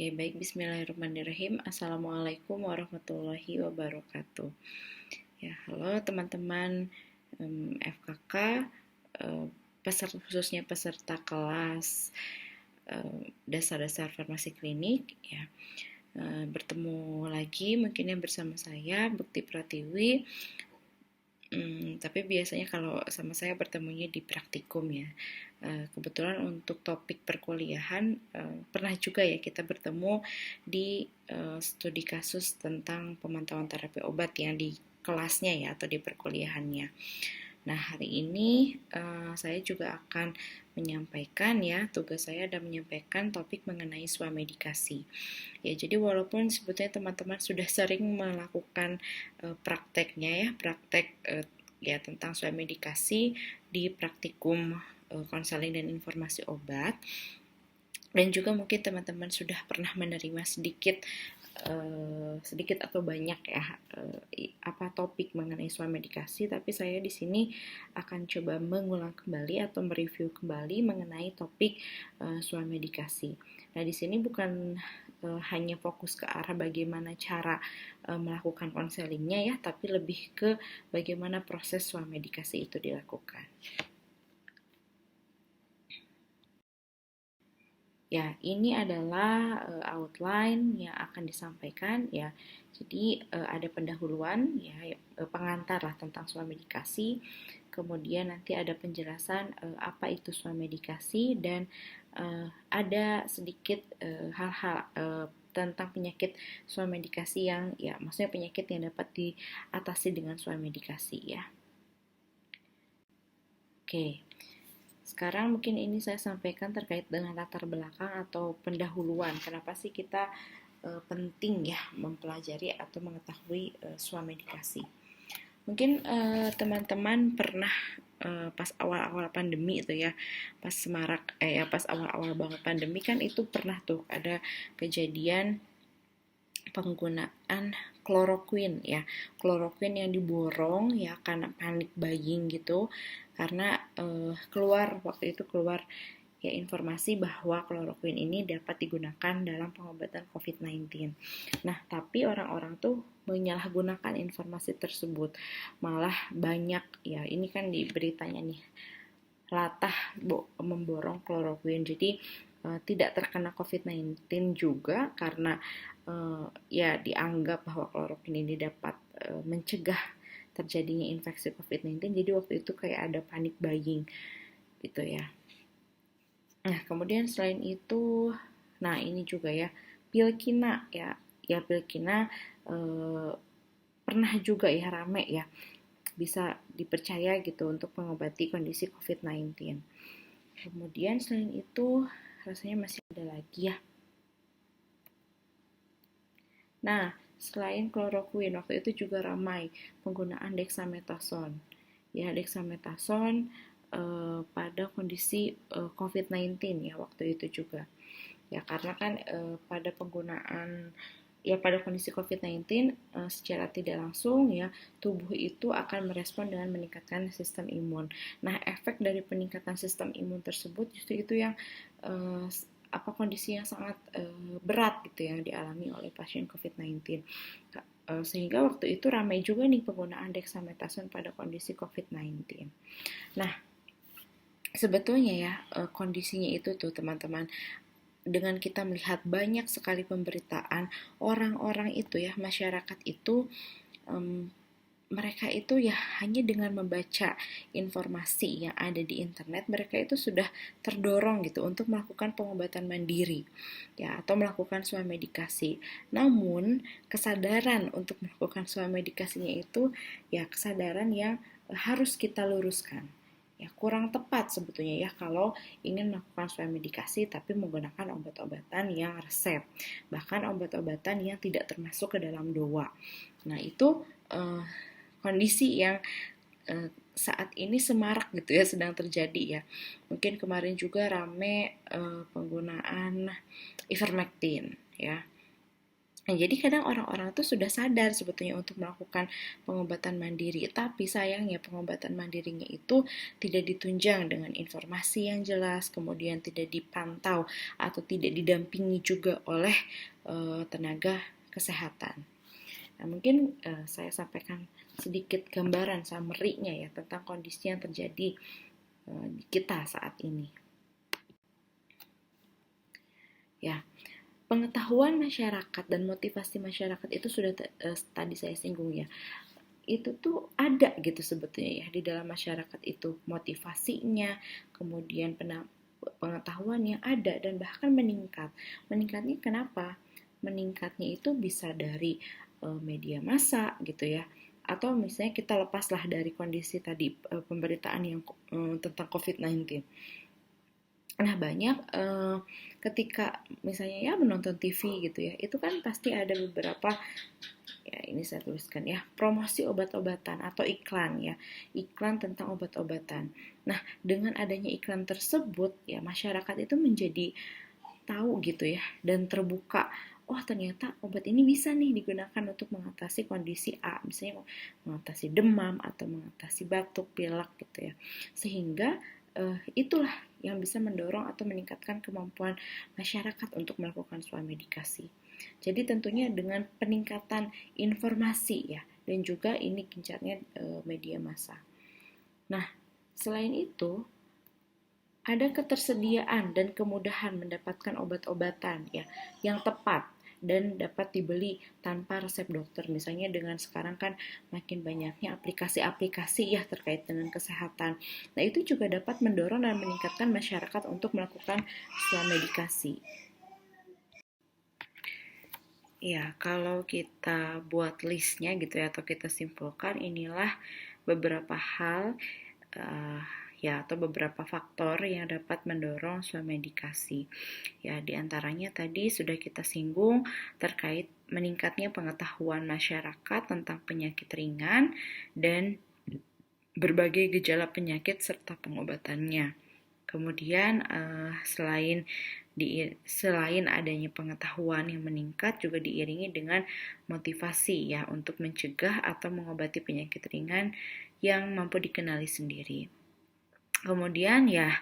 Oke, baik. Bismillahirrahmanirrahim. Assalamualaikum warahmatullahi wabarakatuh. Ya, halo teman-teman FKK, khususnya peserta kelas dasar-dasar farmasi klinik. Ya, bertemu lagi mungkinnya bersama saya, Bukti Pratiwi. Tapi biasanya kalau sama saya bertemunya di praktikum ya. Kebetulan untuk topik perkuliahan pernah juga ya kita bertemu di studi kasus tentang pemantauan terapi obat yang di kelasnya ya atau di perkuliahannya. Nah, hari ini saya juga akan menyampaikan ya, tugas saya adalah menyampaikan topik mengenai swamedikasi. Ya, jadi walaupun sebetulnya teman-teman sudah sering melakukan prakteknya ya, praktek ya tentang swamedikasi di praktikum konseling dan informasi obat, dan juga mungkin teman-teman sudah pernah menerima sedikit atau banyak ya topik mengenai swamedikasi, tapi saya di sini akan coba mengulang kembali atau mereview kembali mengenai topik swamedikasi. Nah, di sini bukan hanya fokus ke arah bagaimana cara melakukan konselingnya ya, tapi lebih ke bagaimana proses swamedikasi itu dilakukan. Ya, ini adalah outline yang akan disampaikan ya. Jadi ada pendahuluan ya, pengantar lah tentang swamedikasi. Kemudian nanti ada penjelasan apa itu swamedikasi dan ada sedikit hal-hal tentang penyakit swamedikasi yang ya maksudnya penyakit yang dapat diatasi dengan swamedikasi ya. Oke. Sekarang mungkin ini saya sampaikan terkait dengan latar belakang atau pendahuluan. Kenapa sih kita penting ya mempelajari atau mengetahui swamedikasi? Mungkin teman-teman pernah pas awal-awal pandemi itu ya, pas pas awal-awal banget pandemi kan itu pernah tuh ada kejadian penggunaan kloroquine ya, kloroquine yang diborong ya karena panik buying gitu, karena waktu itu keluar ya informasi bahwa kloroquine ini dapat digunakan dalam pengobatan COVID-19. Nah, tapi orang-orang tuh menyalahgunakan informasi tersebut, malah banyak ya, ini kan di beritanya nih, latah memborong kloroquine. Jadi tidak terkena COVID-19 juga karena ya dianggap bahwa kloroquine ini dapat mencegah terjadinya infeksi COVID-19. Jadi waktu itu kayak ada panic buying gitu ya. Nah, kemudian selain itu, nah ini juga ya, Pilkina ya, Pilkina pernah juga ya rame ya, bisa dipercaya gitu untuk mengobati kondisi COVID-19. Kemudian selain itu rasanya masih ada lagi ya. Nah, selain kloroquine waktu itu juga ramai penggunaan dexamethasone. Ya, dexamethasone pada kondisi COVID-19 ya waktu itu juga. Ya, karena kan pada kondisi COVID-19 secara tidak langsung ya tubuh itu akan merespon dengan meningkatkan sistem imun. Nah, efek dari peningkatan sistem imun tersebut justru itu yang kondisi yang sangat berat gitu yang dialami oleh pasien COVID-19. Sehingga waktu itu ramai juga nih penggunaan dexamethasone pada kondisi COVID-19. Nah, sebetulnya ya kondisinya itu tuh teman-teman, dengan kita melihat banyak sekali pemberitaan orang-orang itu ya, masyarakat itu mereka itu ya hanya dengan membaca informasi yang ada di internet, mereka itu sudah terdorong gitu untuk melakukan pengobatan mandiri ya atau melakukan swamedikasi. Namun kesadaran untuk melakukan swamedikasinya itu ya kesadaran yang harus kita luruskan. Ya, kurang tepat sebetulnya ya kalau ingin melakukan swamedikasi tapi menggunakan obat-obatan yang resep, bahkan obat-obatan yang tidak termasuk ke dalam DOA. Nah, itu kondisi yang saat ini semarak gitu ya, sedang terjadi ya. Mungkin kemarin juga rame penggunaan ivermectin ya. Nah, jadi kadang orang-orang tuh sudah sadar sebetulnya untuk melakukan pengobatan mandiri, tapi sayangnya pengobatan mandirinya itu tidak ditunjang dengan informasi yang jelas, kemudian tidak dipantau atau tidak didampingi juga oleh tenaga kesehatan. Nah, mungkin saya sampaikan sedikit gambaran summary-nya ya tentang kondisi yang terjadi di kita saat ini. Ya, pengetahuan masyarakat dan motivasi masyarakat itu sudah tadi saya singgung ya. Itu tuh ada gitu sebetulnya ya di dalam masyarakat itu motivasinya, kemudian pengetahuannya ada dan bahkan meningkat. Meningkatnya kenapa? Meningkatnya itu bisa dari media massa gitu ya. Atau misalnya kita lepaslah dari kondisi tadi pemberitaan yang tentang COVID-19. Nah, banyak ketika misalnya ya menonton TV gitu ya, itu kan pasti ada beberapa, ya ini saya tuliskan ya, promosi obat-obatan atau iklan ya, iklan tentang obat-obatan. Nah, dengan adanya iklan tersebut ya masyarakat itu menjadi tahu gitu ya dan terbuka. Oh, ternyata obat ini bisa nih digunakan untuk mengatasi kondisi A, misalnya mengatasi demam atau mengatasi batuk, pilek gitu ya. Sehingga itulah yang bisa mendorong atau meningkatkan kemampuan masyarakat untuk melakukan swamedikasi. Jadi tentunya dengan peningkatan informasi ya, dan juga ini gencarnya media massa. Nah, selain itu ada ketersediaan dan kemudahan mendapatkan obat-obatan ya yang tepat dan dapat dibeli tanpa resep dokter. Misalnya dengan sekarang kan makin banyaknya aplikasi-aplikasi ya terkait dengan kesehatan. Nah, itu juga dapat mendorong dan meningkatkan masyarakat untuk melakukan swamedikasi. Ya, kalau kita buat listnya gitu ya, atau kita simpulkan, inilah beberapa hal ya atau beberapa faktor yang dapat mendorong swamedikasi. Ya, diantaranya tadi sudah kita singgung terkait meningkatnya pengetahuan masyarakat tentang penyakit ringan dan berbagai gejala penyakit serta pengobatannya. Kemudian selain adanya pengetahuan yang meningkat juga diiringi dengan motivasi ya untuk mencegah atau mengobati penyakit ringan yang mampu dikenali sendiri. Kemudian ya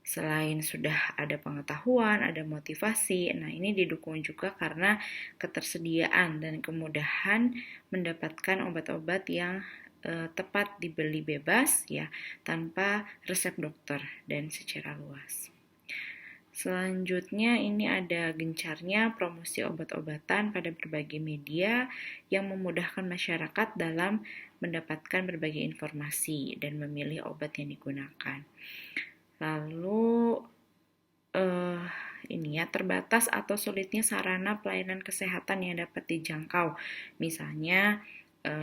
selain sudah ada pengetahuan, ada motivasi, nah ini didukung juga karena ketersediaan dan kemudahan mendapatkan obat-obat yang tepat dibeli bebas ya tanpa resep dokter dan secara luas. Selanjutnya ini ada gencarnya promosi obat-obatan pada berbagai media yang memudahkan masyarakat dalam mendapatkan berbagai informasi dan memilih obat yang digunakan. Lalu ini ya terbatas atau sulitnya sarana pelayanan kesehatan yang dapat dijangkau. Misalnya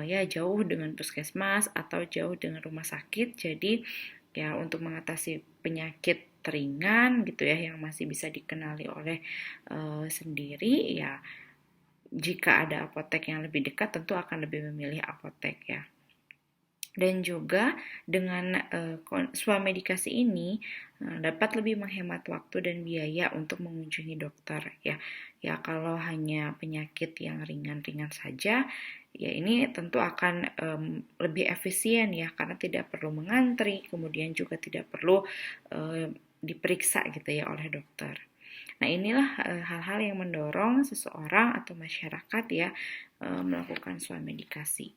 ya jauh dengan puskesmas atau jauh dengan rumah sakit. Jadi ya untuk mengatasi penyakit ringan gitu ya yang masih bisa dikenali oleh sendiri ya jika ada apotek yang lebih dekat tentu akan lebih memilih apotek ya. Dan juga dengan swamedikasi ini dapat lebih menghemat waktu dan biaya untuk mengunjungi dokter ya. Ya kalau hanya penyakit yang ringan-ringan saja ya ini tentu akan lebih efisien ya karena tidak perlu mengantri, kemudian juga tidak perlu diperiksa gitu ya oleh dokter. Nah, inilah hal-hal yang mendorong seseorang atau masyarakat ya melakukan swamedikasi.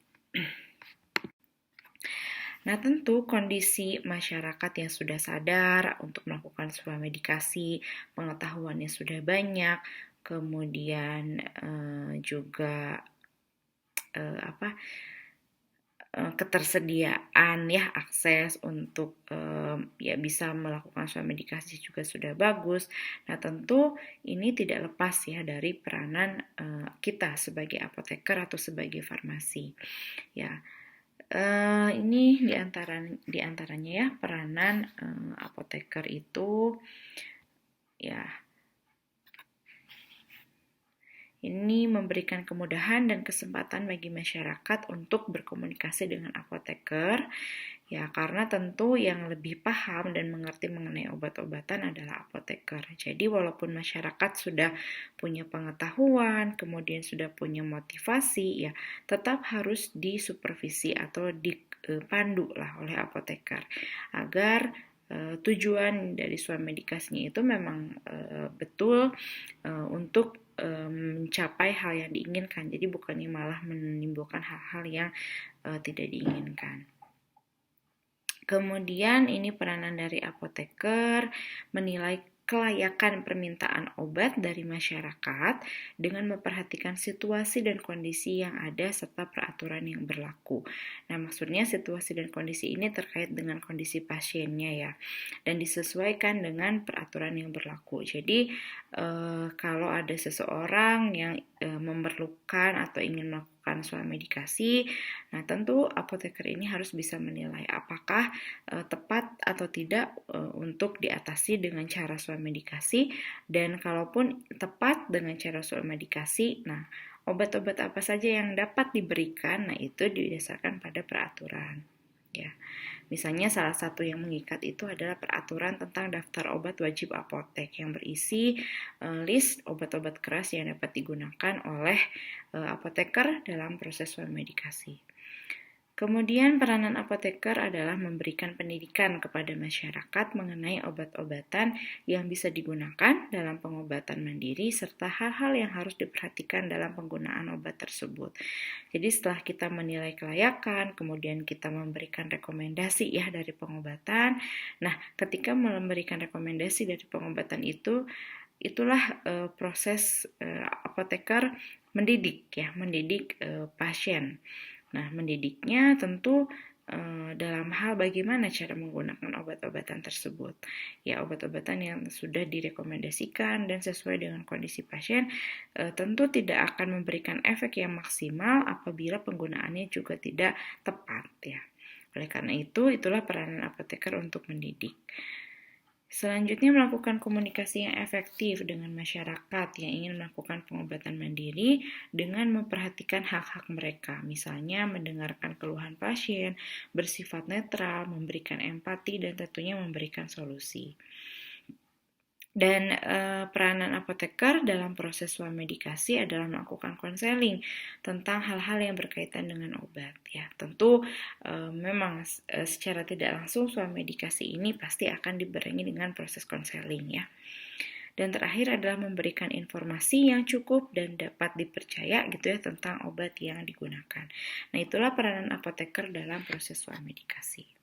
Nah, tentu kondisi masyarakat yang sudah sadar untuk melakukan swamedikasi, pengetahuannya sudah banyak, kemudian juga ketersediaan ya akses untuk ya bisa melakukan swamedikasi juga sudah bagus. Nah, tentu ini tidak lepas ya dari peranan kita sebagai apoteker atau sebagai farmasi. Ya. Ini diantaranya ya peranan apoteker itu ya Ini memberikan kemudahan dan kesempatan bagi masyarakat untuk berkomunikasi dengan apoteker, ya karena tentu yang lebih paham dan mengerti mengenai obat-obatan adalah apoteker. Jadi walaupun masyarakat sudah punya pengetahuan, kemudian sudah punya motivasi, ya tetap harus disupervisi atau dipandu lah oleh apoteker agar tujuan dari swamedikasinya itu memang betul untuk mencapai hal yang diinginkan. Jadi bukannya malah menimbulkan hal-hal yang tidak diinginkan. Kemudian ini peranan dari apoteker menilai kelayakan permintaan obat dari masyarakat dengan memperhatikan situasi dan kondisi yang ada serta peraturan yang berlaku. Nah, maksudnya situasi dan kondisi ini terkait dengan kondisi pasiennya ya, dan disesuaikan dengan peraturan yang berlaku. Jadi, kalau ada seseorang yang memerlukan atau ingin melakukan swamedikasi, nah tentu apoteker ini harus bisa menilai apakah tepat atau tidak untuk diatasi dengan cara swamedikasi, dan kalaupun tepat dengan cara swamedikasi, nah obat-obat apa saja yang dapat diberikan, nah itu didasarkan pada peraturan. Ya, misalnya salah satu yang mengikat itu adalah peraturan tentang daftar obat wajib apotek yang berisi list obat-obat keras yang dapat digunakan oleh apoteker dalam proses swamedikasi. Kemudian peranan apoteker adalah memberikan pendidikan kepada masyarakat mengenai obat-obatan yang bisa digunakan dalam pengobatan mandiri serta hal-hal yang harus diperhatikan dalam penggunaan obat tersebut. Jadi setelah kita menilai kelayakan, kemudian kita memberikan rekomendasi ya dari pengobatan. Nah, ketika memberikan rekomendasi dari pengobatan itu, itulah proses apoteker mendidik pasien. Nah, mendidiknya tentu dalam hal bagaimana cara menggunakan obat-obatan tersebut. Ya, obat-obatan yang sudah direkomendasikan dan sesuai dengan kondisi pasien tentu tidak akan memberikan efek yang maksimal apabila penggunaannya juga tidak tepat ya. Oleh karena itu, itulah peranan apoteker untuk mendidik. Selanjutnya, melakukan komunikasi yang efektif dengan masyarakat yang ingin melakukan pengobatan mandiri dengan memperhatikan hak-hak mereka, misalnya mendengarkan keluhan pasien, bersifat netral, memberikan empati, dan tentunya memberikan solusi. Dan peranan apoteker dalam proses swamedikasi adalah melakukan konseling tentang hal-hal yang berkaitan dengan obat. Ya, tentu memang secara tidak langsung swamedikasi ini pasti akan dibarengi dengan proses konseling ya. Dan terakhir adalah memberikan informasi yang cukup dan dapat dipercaya gitu ya tentang obat yang digunakan. Nah, itulah peranan apoteker dalam proses swamedikasi.